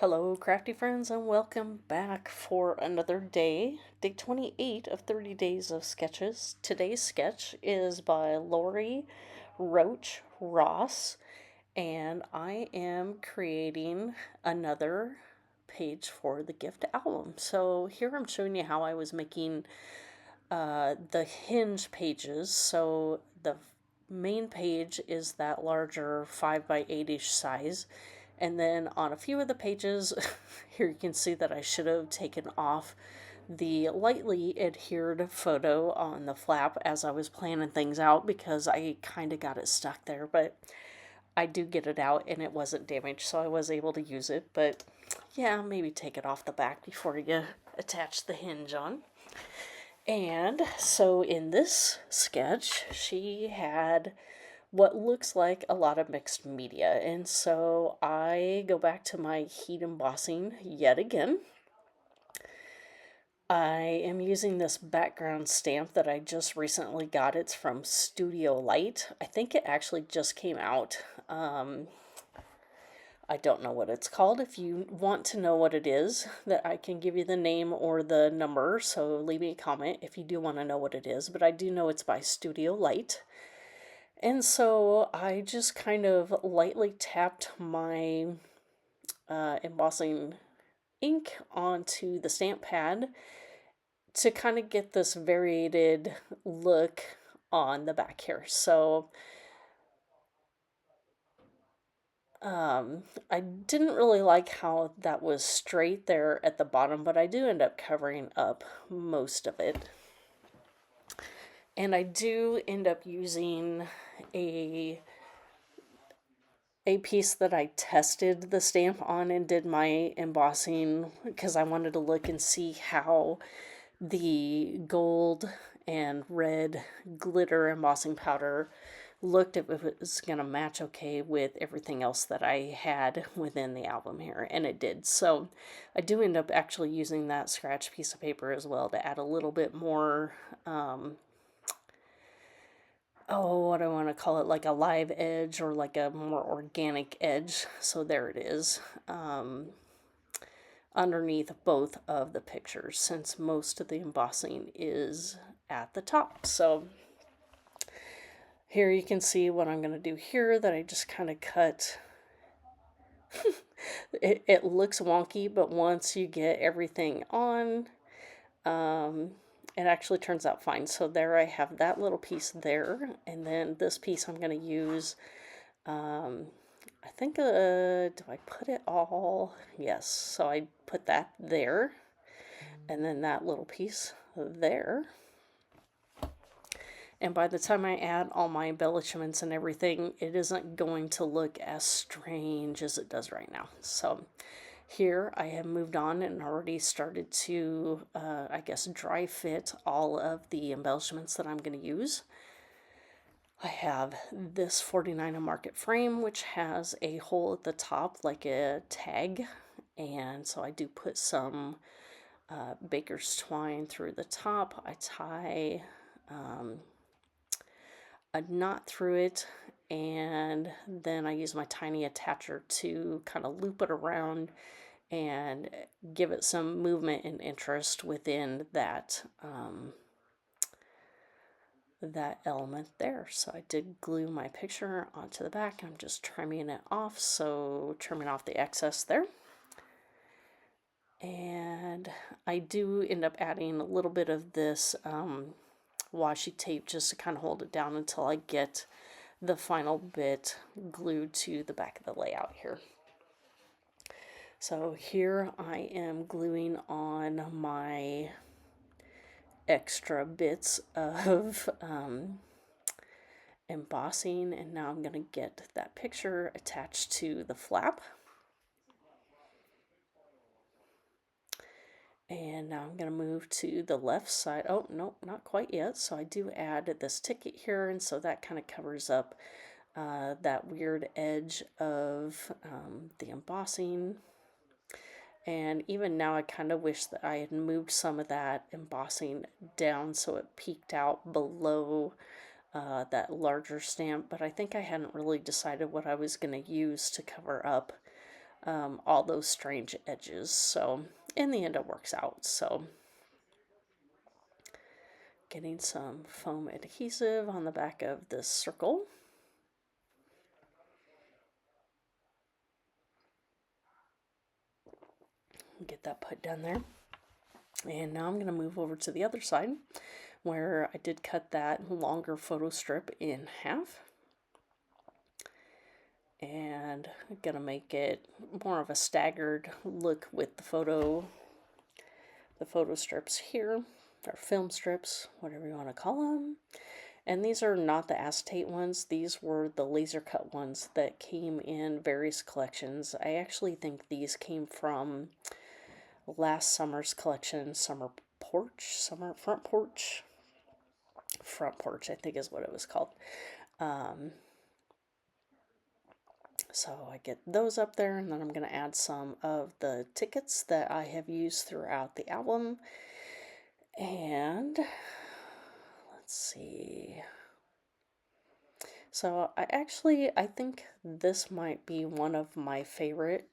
Hello, crafty friends, and welcome back for another day. Day 28 of 30 Days of Sketches. Today's sketch is by Lori Roach Ross, and I am creating another page for the gift album. So, here I'm showing you how I was making the hinge pages. So, the main page is that larger 5 by 8-ish size. And then on a few of the pages, here you can see that I should have taken off the lightly adhered photo on the flap as I was planning things out because I kind of got it stuck there. But I do get it out and it wasn't damaged, so I was able to use it. But yeah, maybe take it off the back before you attach the hinge on. And so in this sketch, she had what looks like a lot of mixed media. And so I go back to my heat embossing yet again. I am using this background stamp that I just recently got. It's from Studio Light. I think it actually just came out. I don't know what it's called. If you want to know what it is, that I can give you the name or the number, so leave me a comment if you do want to know what it is. But I do know it's by Studio Light. And so I just kind of lightly tapped my embossing ink onto the stamp pad to kind of get this variated look on the back here. So I didn't really like how that was straight there at the bottom, but I do end up covering up most of it. And I do end up using a piece that I tested the stamp on and did my embossing because I wanted to look and see how the gold and red glitter embossing powder looked, if it was going to match okay with everything else that I had within the album here, and it did. So I do end up actually using that scratch piece of paper as well to add a little bit more what I want to call it, like a live edge or like a more organic edge. So there it is, underneath both of the pictures, since most of the embossing is at the top. So here you can see what I'm going to do here, that I just kind of cut. It looks wonky, but once you get everything on, it actually turns out fine. So there I have that little piece there, and then this piece I'm going to use, I think, do I put it all? Yes, so I put that there, and then that little piece there. And by the time I add all my embellishments and everything, it isn't going to look as strange as it does right now. So here I have moved on and already started to, I guess, dry fit all of the embellishments that I'm going to use. I have this 49 Market frame, which has a hole at the top like a tag. And so I do put some baker's twine through the top. I tie a knot through it, and then I use my tiny attacher to kind of loop it around and give it some movement and interest within that that element there. So I did glue my picture onto the back. I'm just trimming it off, so trimming off the excess there. And I do end up adding a little bit of this washi tape just to kind of hold it down until I get the final bit glued to the back of the layout here. So here I am gluing on my extra bits of embossing, and now I'm going to get that picture attached to the flap. And now I'm going to move to the left side. Oh, no, not quite yet. So I do add this ticket here, and so that kind of covers up that weird edge of the embossing. And even now I kind of wish that I had moved some of that embossing down so it peeked out below that larger stamp, but I think I hadn't really decided what I was going to use to cover up all those strange edges. So in the end it works out. So getting some foam adhesive on the back of this circle. Get that put down there. And now I'm going to move over to the other side where I did cut that longer photo strip in half. And I'm going to make it more of a staggered look with the photo strips here, or film strips, whatever you want to call them. And these are not the acetate ones. These were the laser cut ones that came in various collections. I actually think these came from last summer's collection, front porch, I think is what it was called. So I get those up there, and then I'm going to add some of the tickets that I have used throughout the album. And let's see. So I think this might be one of my favorite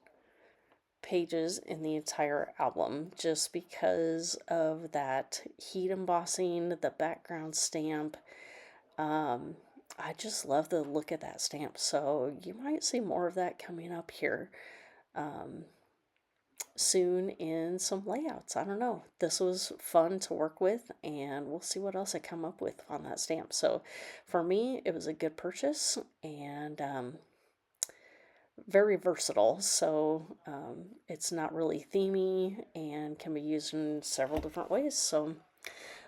pages in the entire album, just because of that heat embossing, the background stamp. I just love the look of that stamp, so you might see more of that coming up here soon in some layouts. I don't know. This was fun to work with, and we'll see what else I come up with on that stamp. So for me, it was a good purchase, and very versatile. So it's not really themey and can be used in several different ways. So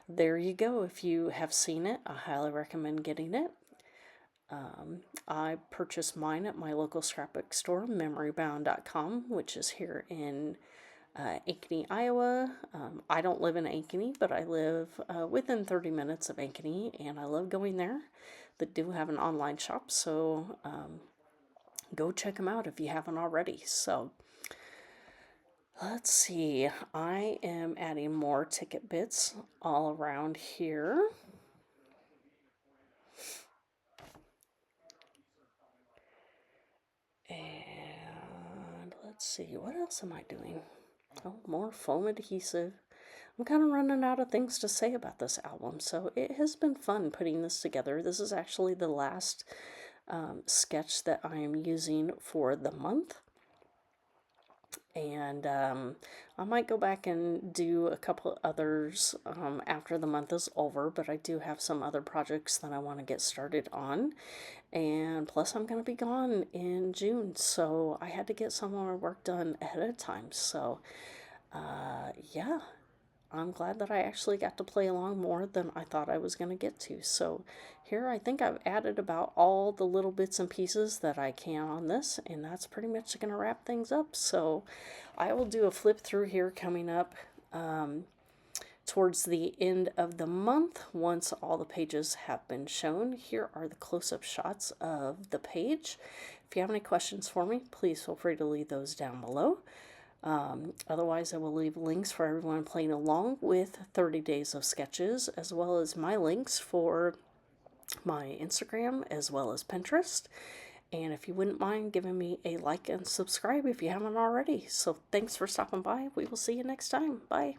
there you go. If you have seen it, I highly recommend getting it. I purchased mine at my local scrapbook store, memorybound.com, which is here in Ankeny, Iowa. I don't live in Ankeny, but I live within 30 minutes of Ankeny, and I love going there. They do have an online shop, so go check them out if you haven't already. So let's see. I am adding more ticket bits all around here. And let's see, what else am I doing? Oh, more foam adhesive. I'm kind of running out of things to say about this album, so it has been fun putting this together. This is actually the last sketch that I am using for the month. And I might go back and do a couple others after the month is over, but I do have some other projects that I want to get started on. And plus, I'm going to be gone in June, so I had to get some of my work done ahead of time. So, yeah, I'm glad that I actually got to play along more than I thought I was going to get to. So here I think I've added about all the little bits and pieces that I can on this, and that's pretty much going to wrap things up. So I will do a flip through here coming up towards the end of the month once all the pages have been shown. Here are the close-up shots of the page. If you have any questions for me, please feel free to leave those down below. Otherwise, I will leave links for everyone playing along with 30 Days of Sketches, as well as my links for my Instagram as well as Pinterest. And if you wouldn't mind giving me a like and subscribe if you haven't already. So thanks for stopping by. We will see you next time. Bye.